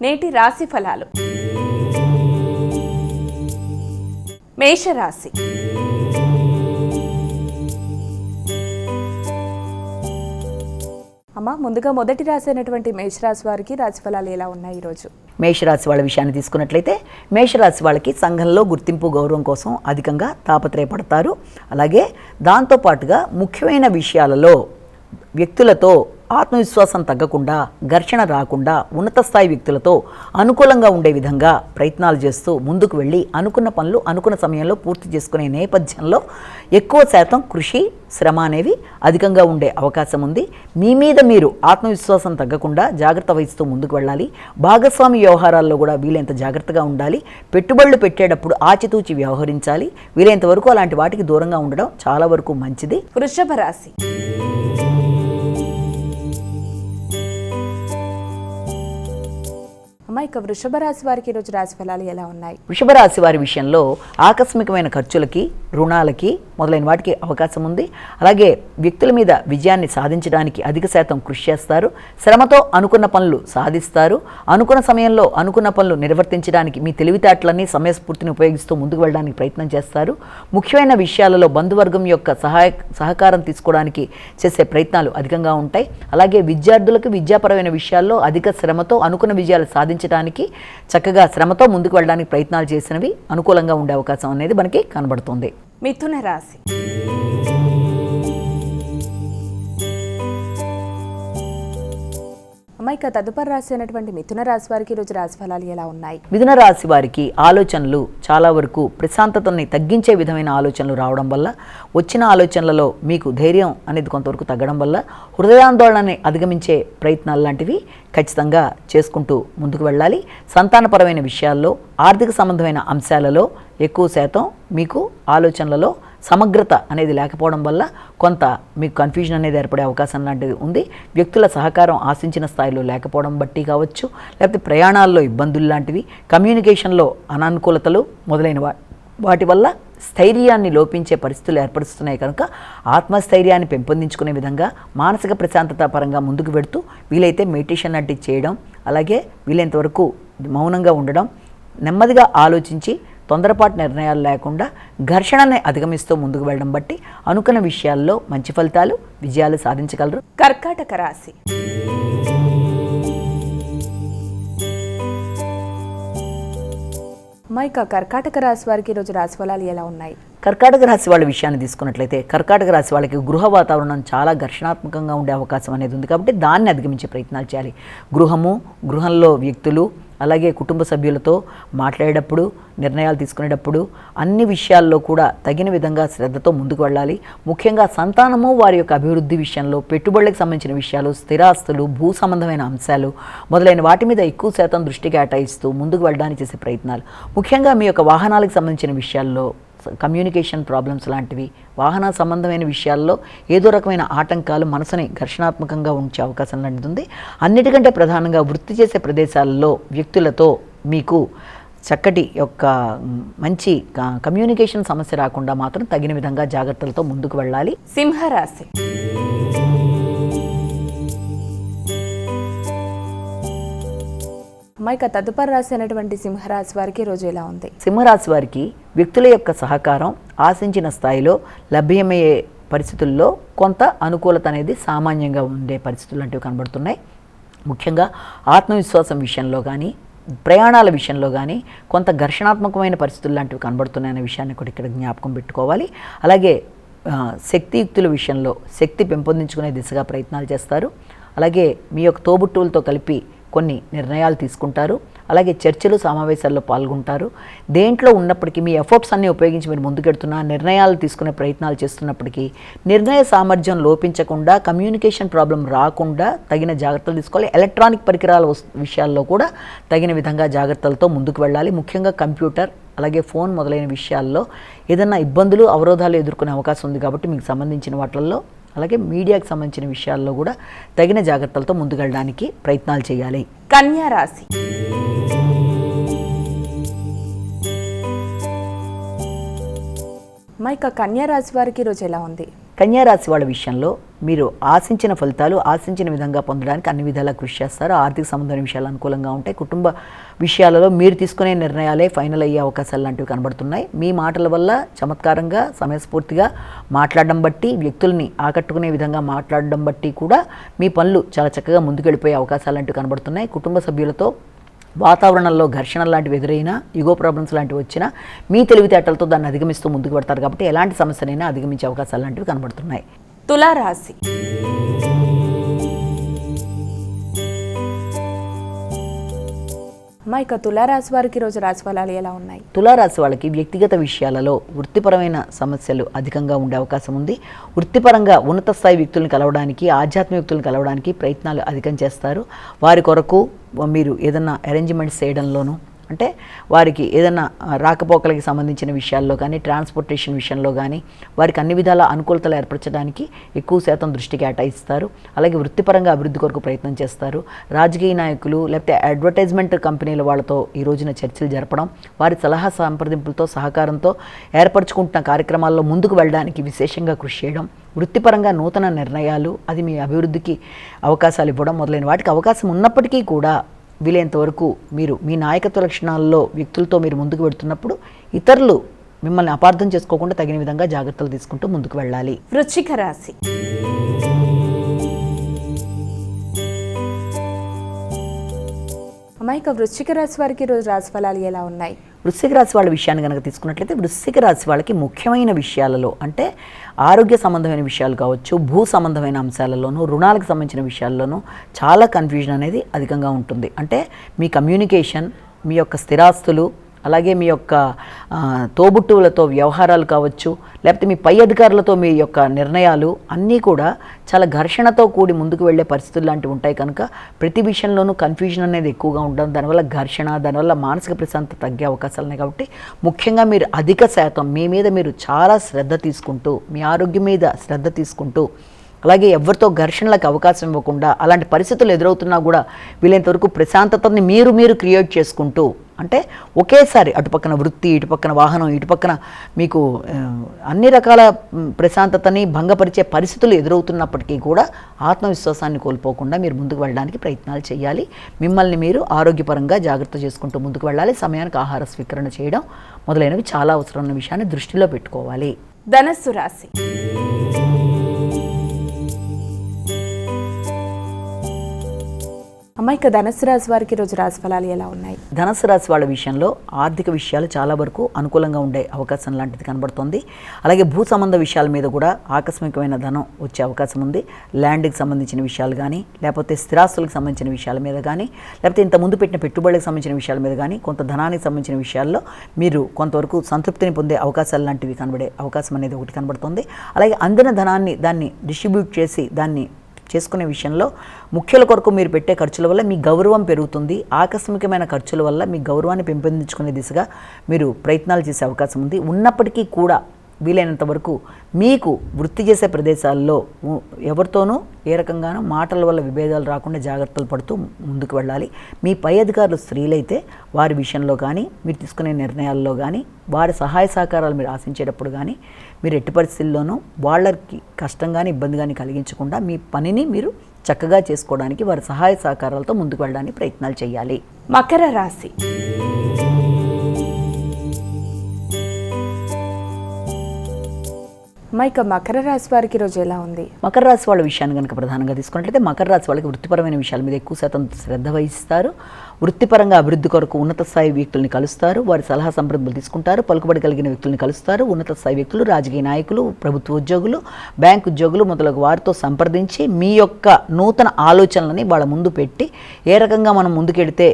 నేటి రాశి ఫలాలు. మేషరాశి. అమ్మ, ముందుగా మొదటి రాశి అయినటువంటి మేషరాశి వారికి రాశి ఫలాలు ఎలా ఉన్నాయి ఈరోజు? మేషరాశి వాళ్ళ విషయాన్ని తీసుకున్నట్లయితే మేషరాశి వాళ్ళకి సంఘంలో గుర్తింపు గౌరవం కోసం అధికంగా తాపత్రయపడతారు. అలాగే దాంతోపాటుగా ముఖ్యమైన విషయాలలో వ్యక్తులతో ఆత్మవిశ్వాసం తగ్గకుండా, ఘర్షణ రాకుండా ఉన్నత స్థాయి వ్యక్తులతో అనుకూలంగా ఉండే విధంగా ప్రయత్నాలు చేస్తూ ముందుకు వెళ్ళి అనుకున్న పనులు అనుకున్న సమయంలో పూర్తి చేసుకునే నేపథ్యంలో ఎక్కువ శాతం కృషి, శ్రమ అనేవి అధికంగా ఉండే అవకాశం ఉంది. మీ మీద మీరు ఆత్మవిశ్వాసం తగ్గకుండా జాగ్రత్త వహిస్తూ ముందుకు వెళ్ళాలి. భాగస్వామి వ్యవహారాల్లో కూడా వీలైనంత జాగ్రత్తగా ఉండాలి. పెట్టుబడులు పెట్టేటప్పుడు ఆచితూచి వ్యవహరించాలి. వీలైనంత వరకు అలాంటి వాటికి దూరంగా ఉండడం చాలా వరకు మంచిది. వృషభ రాశి. ఇక వృషభ రాశి వారికి ఈరోజు రాశి ఫలాలు ఎలా ఉన్నాయి? వృషభ రాశి వారి విషయంలో ఆకస్మికమైన ఖర్చులకి, రుణాలకి మొదలైన వాటికి అవకాశం ఉంది. అలాగే వ్యక్తుల మీద విజయాన్ని సాధించడానికి అధిక శాతం కృషి చేస్తారు. శ్రమతో అనుకున్న పనులు సాధిస్తారు. అనుకున్న సమయంలో అనుకున్న పనులు నిర్వర్తించడానికి మీ తెలివితేటలన్నీ, సమయస్ఫూర్తిని ఉపయోగిస్తూ ముందుకు వెళ్ళడానికి ప్రయత్నం చేస్తారు. ముఖ్యమైన విషయాలలో బంధువర్గం యొక్క సహకారం తీసుకోవడానికి చేసే ప్రయత్నాలు అధికంగా ఉంటాయి. అలాగే విద్యార్థులకు విద్యాపరమైన విషయాల్లో అధిక శ్రమతో అనుకున్న విజయాలు సాధించడానికి చక్కగా శ్రమతో ముందుకు వెళ్ళడానికి ప్రయత్నాలు చేసినవి అనుకూలంగా ఉండే అవకాశం అనేది మనకి కనబడుతుంది. మిథున రాశి. ఇక తదుపరి రాశి అయినటువంటి మిథున రాశి వారికి ఈరోజు రాశి ఫలాలు ఎలా ఉన్నాయి? మిథున రాశి వారికి ఆలోచనలు చాలా వరకు ప్రశాంతతని తగ్గించే విధమైన ఆలోచనలు రావడం వల్ల, వచ్చిన ఆలోచనలలో మీకు ధైర్యం అనేది కొంతవరకు తగ్గడం వల్ల హృదయాందోళనని అధిగమించే ప్రయత్నాలు లాంటివి ఖచ్చితంగా చేసుకుంటూ ముందుకు వెళ్ళాలి. సంతానపరమైన విషయాల్లో, ఆర్థిక సంబంధమైన అంశాలలో ఎక్కువ శాతం మీకు ఆలోచనలలో సమగ్రత అనేది లేకపోవడం వల్ల కొంత మీకు కన్ఫ్యూజన్ అనేది ఏర్పడే అవకాశం లాంటిది ఉంది. వ్యక్తుల సహకారం ఆశించిన స్థాయిలో లేకపోవడం బట్టి కావచ్చు, లేకపోతే ప్రయాణాల్లో ఇబ్బందులు లాంటివి, కమ్యూనికేషన్లో అనానుకూలతలు మొదలైన వాటి వల్ల స్థైర్యాన్ని లోపించే పరిస్థితులు ఏర్పరుస్తున్నాయి. కనుక ఆత్మస్థైర్యాన్ని పెంపొందించుకునే విధంగా మానసిక ప్రశాంతత పరంగా ముందుకు పెడుతూ వీలైతే మెడిటేషన్ లాంటివి చేయడం, అలాగే వీలైనంత వరకు మౌనంగా ఉండడం, నెమ్మదిగా ఆలోచించి తొందరపాటు నిర్ణయాలు లేకుండా ఘర్షణని అధిగమిస్తూ ముందుకు వెళ్ళడం బట్టి అనుకున్న విషయాల్లో మంచి ఫలితాలు, విజయాలు సాధించగలరు. కర్కాటక రాశి. ఇక కర్కాటక రాశి వారికి ఈరోజు రాశి ఫలాలు ఎలా ఉన్నాయి? కర్కాటక రాశి వాళ్ళ విషయాన్ని తీసుకున్నట్లయితే కర్కాటక రాశి వాళ్ళకి గృహ వాతావరణం చాలా ఘర్షణాత్మకంగా ఉండే అవకాశం అనేది ఉంది. కాబట్టి దాన్ని అధిగమించే ప్రయత్నాలు చేయాలి. గృహంలో వ్యక్తులు, అలాగే కుటుంబ సభ్యులతో మాట్లాడేటప్పుడు, నిర్ణయాలు తీసుకునేటప్పుడు అన్ని విషయాల్లో కూడా తగిన విధంగా శ్రద్ధతో ముందుకు వెళ్ళాలి. ముఖ్యంగా సంతానము, వారి యొక్క అభివృద్ధి విషయంలో, పెట్టుబడులకు సంబంధించిన విషయాలు, స్థిరాస్తులు, భూ సంబంధమైన అంశాలు మొదలైన వాటి మీద ఎక్కువ శాతం దృష్టి కేటాయిస్తూ ముందుకు వెళ్ళడానికి చేసే ప్రయత్నాలు, ముఖ్యంగా మీ యొక్క వాహనాలకు సంబంధించిన విషయాల్లో, కమ్యూనికేషన్ ప్రాబ్లమ్స్ లాంటివి, వాహన సంబంధమైన విషయాల్లో ఏదో రకమైన ఆటంకాలు మనసుని ఘర్షణాత్మకంగా ఉంచే అవకాశం లాంటిది ఉంది. అన్నిటికంటే ప్రధానంగా వృత్తి చేసే ప్రదేశాల్లో వ్యక్తులతో మీకు చక్కటి యొక్క మంచి కమ్యూనికేషన్ సమస్య రాకుండా మాత్రం తగిన విధంగా జాగ్రత్తలతో ముందుకు వెళ్ళాలి. సింహరాశి. ఇక తదుపరి రాశి అయినటువంటి సింహరాశి వారికి రోజు ఎలా ఉంది? సింహరాశి వారికి వ్యక్తుల యొక్క సహకారం ఆశించిన స్థాయిలో లభ్యమయ్యే పరిస్థితుల్లో కొంత అనుకూలత అనేది సామాన్యంగా ఉండే పరిస్థితులు లాంటివి కనబడుతున్నాయి. ముఖ్యంగా ఆత్మవిశ్వాసం విషయంలో కానీ, ప్రయాణాల విషయంలో కానీ కొంత ఘర్షణాత్మకమైన పరిస్థితులు లాంటివి కనబడుతున్నాయనే విషయాన్ని కూడా ఇక్కడ జ్ఞాపకం పెట్టుకోవాలి. అలాగే శక్తియుక్తుల విషయంలో శక్తి పెంపొందించుకునే దిశగా ప్రయత్నాలు చేస్తారు. అలాగే మీ యొక్క తోబుట్టువులతో కలిపి కొన్ని నిర్ణయాలు తీసుకుంటారు. అలాగే చర్చలు, సమావేశాల్లో పాల్గొంటారు. దేంట్లో ఉన్నప్పటికీ మీ ఎఫర్ట్స్ అన్నీ ఉపయోగించి మీరు ముందుకెడుతున్న నిర్ణయాలు తీసుకునే ప్రయత్నాలు చేస్తున్నప్పటికీ నిర్ణయ సామర్థ్యం లోపించకుండా, కమ్యూనికేషన్ ప్రాబ్లం రాకుండా తగిన జాగ్రత్తలు తీసుకోవాలి. ఎలక్ట్రానిక్ పరికరాల విషయాల్లో కూడా తగిన విధంగా జాగ్రత్తలతో ముందుకు వెళ్ళాలి. ముఖ్యంగా కంప్యూటర్, అలాగే ఫోన్ మొదలైన విషయాల్లో ఏదైనా ఇబ్బందులు, అవరోధాలు ఎదుర్కొనే అవకాశం ఉంది. కాబట్టి మీకు సంబంధించిన వాటిల్లో, అలాగే మీడియాకి సంబంధించిన విషయాల్లో కూడా తగిన జాగ్రత్తలతో ముందుకెళ్ళడానికి ప్రయత్నాలు చేయాలి. కన్యా రాశి. ఇక కన్యా రాశి వారికి ఈరోజు ఎలా ఉంది? కన్యా రాశి వాళ్ళ విషయంలో మీరు ఆశించిన ఫలితాలు ఆశించిన విధంగా పొందడానికి అన్ని విధాలా కృషి చేస్తారు. ఆర్థిక సంబంధమైన విషయాలు అనుకూలంగా ఉంటాయి. కుటుంబ విషయాలలో మీరు తీసుకునే నిర్ణయాలే ఫైనల్ అయ్యే అవకాశాలు లాంటివి కనబడుతున్నాయి. మీ మాటల వల్ల చమత్కారంగా సమయస్ఫూర్తిగా మాట్లాడడం బట్టి, వ్యక్తుల్ని ఆకట్టుకునే విధంగా మాట్లాడడం బట్టి కూడా మీ పనులు చాలా చక్కగా ముందుకెళ్ళిపోయే అవకాశాలు లాంటివి కనబడుతున్నాయి. కుటుంబ సభ్యులతో వాతావరణంలో ఘర్షణలు లాంటివి ఎదురైనా, ఈగో ప్రాబ్లమ్స్ లాంటివి వచ్చినా మీ తెలివితేటలతో దాన్ని అధిగమిస్తూ ముందుకు పడతారు కాబట్టి ఎలాంటి సమస్యనైనా అధిగమించే అవకాశాలు లాంటివి కనబడుతున్నాయి. తులారాశి. ఇక తులారాశి వారికి ఈరోజు రాశి ఫలాలు ఎలా ఉన్నాయి? తులారాశి వాళ్ళకి వ్యక్తిగత విషయాలలో వృత్తిపరమైన సమస్యలు అధికంగా ఉండే అవకాశం ఉంది. వృత్తిపరంగా ఉన్నత స్థాయి వ్యక్తులను కలవడానికి, ఆధ్యాత్మిక వ్యక్తులను కలవడానికి ప్రయత్నాలు అధికం చేస్తారు. వారి కొరకు మీరు ఏదన్నా అరేంజ్మెంట్స్ చేయడంలోనూ, అంటే వారికి ఏదైనా రాకపోకలకి సంబంధించిన విషయాల్లో కానీ, ట్రాన్స్పోర్టేషన్ విషయంలో కానీ వారికి అన్ని విధాల అనుకూలతలు ఏర్పరచడానికి ఎక్కువ శాతం దృష్టి కేటాయిస్తారు. అలాగే వృత్తిపరంగా అభివృద్ధి కొరకు ప్రయత్నం చేస్తారు. రాజకీయ నాయకులు లేకపోతే అడ్వర్టైజ్మెంట్ కంపెనీల వాళ్ళతో ఈ రోజున చర్చలు జరపడం, వారి సలహా సంప్రదింపులతో సహకారంతో ఏర్పరచుకుంటున్న కార్యక్రమాల్లో ముందుకు వెళ్ళడానికి విశేషంగా కృషి చేయడం, వృత్తిపరంగా నూతన నిర్ణయాలు, అది మీ అభివృద్ధికి అవకాశాలు ఇవ్వడం మొదలైన వాటికి అవకాశం ఉన్నప్పటికీ కూడా వీలైనంత వరకు మీరు మీ నాయకత్వ లక్షణాల్లో వ్యక్తులతో మీరు ముందుకు వెళ్తున్నప్పుడు ఇతరులు మిమ్మల్ని అపార్థం చేసుకోకుండా తగిన విధంగా జాగ్రత్తలు తీసుకుంటూ ముందుకు వెళ్ళాలి. వృశ్చిక రాశి. ఇక వృశ్చిక రాశి వారికి ఈరోజు రాశి ఫలాలు ఎలా ఉన్నాయి? వృశ్చిక రాశి వాళ్ళ విషయాన్ని కనుక తీసుకున్నట్లయితే వృశ్చిక రాశి వాళ్ళకి ముఖ్యమైన విషయాలలో, అంటే ఆరోగ్య సంబంధమైన విషయాలు కావచ్చు, భూ సంబంధమైన అంశాలలోనూ, రుణాలకు సంబంధించిన విషయాల్లోనూ చాలా కన్ఫ్యూజన్ అనేది అధికంగా ఉంటుంది. అంటే మీ కమ్యూనికేషన్, మీ యొక్క స్థిరాస్తులు, అలాగే మీ యొక్క తోబుట్టువులతో వ్యవహారాలు కావచ్చు, లేకపోతే మీ పై అధికారులతో మీ యొక్క నిర్ణయాలు అన్నీ కూడా చాలా ఘర్షణతో కూడి ముందుకు వెళ్ళే పరిస్థితులు లాంటివి ఉంటాయి. కనుక ప్రతి విషయంలోనూ కన్ఫ్యూజన్ అనేది ఎక్కువగా ఉండడం, దానివల్ల ఘర్షణ, దానివల్ల మానసిక ప్రశాంతత తగ్గే అవకాశాలు ఉన్నాయి. కాబట్టి ముఖ్యంగా మీరు అధిక శాతం మీ మీద మీరు చాలా శ్రద్ధ తీసుకుంటూ, మీ ఆరోగ్యం మీద శ్రద్ధ తీసుకుంటూ, అలాగే ఎవరితో ఘర్షణలకు అవకాశం ఇవ్వకుండా, అలాంటి పరిస్థితులు ఎదురవుతున్నా కూడా వీలైనంతవరకు ప్రశాంతతని మీరు క్రియేట్ చేసుకుంటూ, అంటే ఒకేసారి అటుపక్కన వృత్తి, ఇటుపక్కన వాహనం, ఇటుపక్కన మీకు అన్ని రకాల ప్రశాంతతని భంగపరిచే పరిస్థితులు ఎదురవుతున్నప్పటికీ కూడా ఆత్మవిశ్వాసాన్ని కోల్పోకుండా మీరు ముందుకు వెళ్ళడానికి ప్రయత్నాలు చేయాలి. మిమ్మల్ని మీరు ఆరోగ్యపరంగా జాగ్రత్త చేసుకుంటూ ముందుకు వెళ్ళాలి. సమయానికి ఆహార స్వీకరణ చేయడం మొదలైనవి చాలా అవసరమైన విషయాన్ని దృష్టిలో పెట్టుకోవాలి. ధనస్సు రాశి. ఇక ధనుసు రాశి వారికి ఈరోజు రాశి ఫలాలు ఎలా ఉన్నాయి? ధనుసు రాశి వాళ్ళ విషయంలో ఆర్థిక విషయాలు చాలా వరకు అనుకూలంగా ఉండే అవకాశం లాంటిది కనబడుతుంది. అలాగే భూ సంబంధ విషయాల మీద కూడా ఆకస్మికమైన ధనం వచ్చే అవకాశం ఉంది. ల్యాండ్కి సంబంధించిన విషయాలు కానీ, లేకపోతే స్థిరాస్తులకు సంబంధించిన విషయాల మీద కానీ, లేకపోతే ఇంత ముందు పెట్టిన పెట్టుబడులకు సంబంధించిన విషయాల మీద కానీ, కొంత ధనానికి సంబంధించిన విషయాల్లో మీరు కొంతవరకు సంతృప్తిని పొందే అవకాశాలు లాంటివి కనబడే అవకాశం అనేది ఒకటి కనబడుతుంది. అలాగే అందిన ధనాన్ని దాన్ని డిస్ట్రిబ్యూట్ చేసి దాన్ని చేసుకునే విషయంలో ముఖ్యుల కొరకు మీరు పెట్టే ఖర్చుల వల్ల మీ గౌరవం పెరుగుతుంది. ఆకస్మికమైన ఖర్చుల వల్ల మీ గౌరవాన్ని పెంపొందించుకునే దిశగా మీరు ప్రయత్నాలు చేసే అవకాశం ఉంది. ఉన్నప్పటికీ కూడా వీలైనంత వరకు మీకు వృత్తి చేసే ప్రదేశాల్లో ఎవరితోనూ ఏ రకంగానూ మాటల వల్ల విభేదాలు రాకుండా జాగ్రత్తలు పడుతూ ముందుకు వెళ్ళాలి. మీ పై అధికారులు స్త్రీలైతే వారి విషయంలో కానీ, మీరు తీసుకునే నిర్ణయాల్లో కానీ, వారి సహాయ సహకారాలు మీరు ఆశించేటప్పుడు కానీ మీరు ఎట్టి పరిస్థితుల్లోనూ వాళ్ళకి కష్టం కానీ ఇబ్బంది కానీ కలిగించకుండా మీ పనిని మీరు చక్కగా చేసుకోవడానికి వారి సహాయ సహకారాలతో ముందుకు వెళ్ళడానికి ప్రయత్నాలు చేయాలి. మకర రాశి. ఇక మకర రాశి వారికి ఈరోజు ఎలా ఉంది? మకర రాశి వాళ్ళ విషయాన్ని కనుక ప్రధానంగా తీసుకున్నట్లయితే మకర రాశి వాళ్ళకి వృత్తిపరమైన విషయాల మీద ఎక్కువ శాతం శ్రద్ధ వహిస్తారు. వృత్తిపరంగా అభివృద్ధి కొరకు ఉన్నత స్థాయి వ్యక్తుల్ని కలుస్తారు. వారి సలహా సంప్రదింపులు తీసుకుంటారు. పలుకుబడి కలిగిన వ్యక్తుల్ని కలుస్తారు. ఉన్నత స్థాయి వ్యక్తులు, రాజకీయ నాయకులు, ప్రభుత్వ ఉద్యోగులు, బ్యాంకు ఉద్యోగులు మొదలగు వారితో సంప్రదించి మీ యొక్క నూతన ఆలోచనలని వాళ్ళ ముందు పెట్టి ఏ రకంగా మనం ముందుకెడితే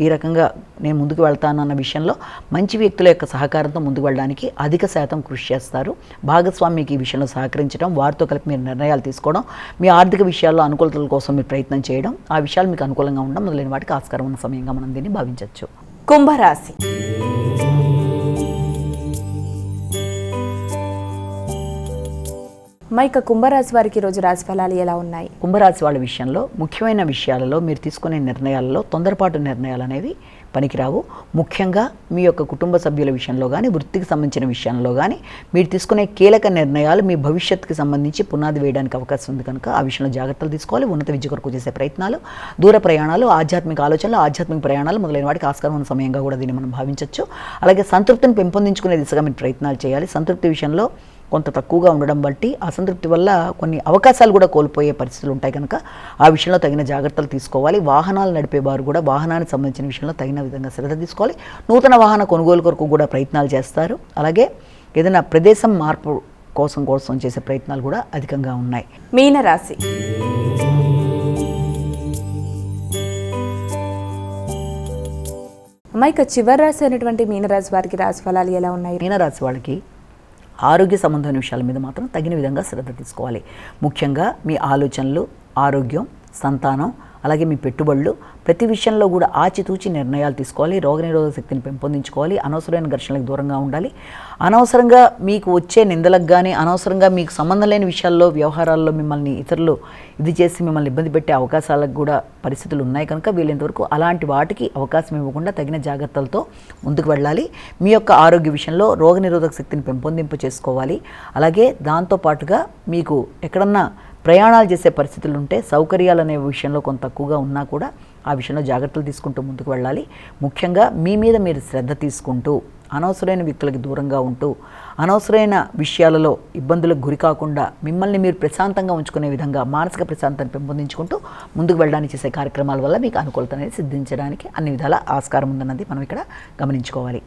ఈ రకంగా నేను ముందుకు వెళ్తాను అన్న విషయంలో మంచి వ్యక్తుల యొక్క సహకారంతో ముందుకు వెళ్ళడానికి అధిక శాతం కృషి చేస్తారు. భాగస్వామికి ఈ విషయంలో సహకరించడం, వారితో కలిపి మీరు నిర్ణయాలు తీసుకోవడం, మీ ఆర్థిక విషయాల్లో అనుకూలతల కోసం మీరు ప్రయత్నం చేయడం, ఆ విషయాలు మీకు అనుకూలంగా ఉండడం మొదలైన వాటికి ఆస్కారం ఉన్న సమయంగా మనం దీన్ని భావించవచ్చు. కుంభరాశి. మైక కుంభరాశి వారికి ఈరోజు రాశి ఫలాలు ఎలా ఉన్నాయి? కుంభరాశి వాళ్ళ విషయంలో ముఖ్యమైన విషయాలలో మీరు తీసుకునే నిర్ణయాలలో తొందరపాటు నిర్ణయాలు అనేవి పనికిరావు. ముఖ్యంగా మీ యొక్క కుటుంబ సభ్యుల విషయంలో కానీ, వృత్తికి సంబంధించిన విషయంలో కానీ మీరు తీసుకునే కీలక నిర్ణయాలు మీ భవిష్యత్తుకి సంబంధించి పునాది వేయడానికి అవకాశం ఉంది కనుక ఆ విషయంలో జాగ్రత్తలు తీసుకోవాలి. ఉన్నత విద్య కొరకు చేసే ప్రయత్నాలు, దూర ప్రయాణాలు, ఆధ్యాత్మిక ఆలోచనలు, ఆధ్యాత్మిక ప్రయాణాలు మొదలైన వాటికి ఆస్కారం ఉన్న సమయంగా కూడా దీన్ని మనం భావించవచ్చు. అలాగే సంతృప్తిని పెంపొందించుకునే దిశగా మీరు ప్రయత్నాలు చేయాలి. సంతృప్తి విషయంలో కొంత తక్కువగా ఉండడం బట్టి అసంతృప్తి వల్ల కొన్ని అవకాశాలు కూడా కోల్పోయే పరిస్థితులు ఉంటాయి కనుక ఆ విషయంలో తగిన జాగ్రత్తలు తీసుకోవాలి. వాహనాలు నడిపేవారు కూడా వాహనానికి సంబంధించిన విషయంలో తగిన విధంగా శ్రద్ధ తీసుకోవాలి. నూతన వాహన కొనుగోలు కొరకు కూడా ప్రయత్నాలు చేస్తారు. అలాగే ఏదైనా ప్రదేశం మార్పు కోసం చేసే ప్రయత్నాలు కూడా అధికంగా ఉన్నాయి. మీనరాశి. మైక చివరి రాశి అయినటువంటి మీనరాశి వారికి రాశి ఫలాలు ఎలా ఉన్నాయి? మీనరాశి వాళ్ళకి ఆరోగ్య సంబంధమైన విషయాల మీద మాత్రం తగిన విధంగా శ్రద్ధ తీసుకోవాలి. ముఖ్యంగా మీ ఆలోచనలు, ఆరోగ్యం, సంతానం, అలాగే మీ పెట్టుబడులు ప్రతి విషయంలో కూడా ఆచితూచి నిర్ణయాలు తీసుకోవాలి. రోగనిరోధక శక్తిని పెంపొందించుకోవాలి. అనవసరమైన ఘర్షణలకు దూరంగా ఉండాలి. అనవసరంగా మీకు వచ్చే నిందలకు కానీ, అనవసరంగా మీకు సంబంధం లేని విషయాల్లో, వ్యవహారాల్లో మిమ్మల్ని ఇతరులు ఇది చేసి మిమ్మల్ని ఇబ్బంది పెట్టే అవకాశాలకు కూడా పరిస్థితులు ఉన్నాయి కనుక వీలైనంతవరకు అలాంటి వాటికి అవకాశం ఇవ్వకుండా తగిన జాగ్రత్తలతో ముందుకు వెళ్ళాలి. మీ యొక్క ఆరోగ్య విషయంలో రోగనిరోధక శక్తిని పెంపొందింప చేసుకోవాలి. అలాగే దాంతోపాటుగా మీకు ఎక్కడన్నా ప్రయాణాలు చేసే పరిస్థితులు ఉంటే సౌకర్యాలు అనే విషయంలో కొంత తక్కువగా ఉన్నా కూడా ఆ విషయంలో జాగ్రత్తలు తీసుకుంటూ ముందుకు వెళ్ళాలి. ముఖ్యంగా మీ మీద మీరు శ్రద్ధ తీసుకుంటూ అనవసరమైన వ్యక్తులకు దూరంగా ఉంటూ అనవసరమైన విషయాలలో ఇబ్బందులకు గురి కాకుండా మిమ్మల్ని మీరు ప్రశాంతంగా ఉంచుకునే విధంగా మానసిక ప్రశాంతాన్ని పెంపొందించుకుంటూ ముందుకు వెళ్ళడానికి చేసే కార్యక్రమాల వల్ల మీకు అనుకూలత అనేది సిద్ధించడానికి అన్ని విధాల ఆస్కారం ఉందన్నది మనం ఇక్కడ గమనించుకోవాలి.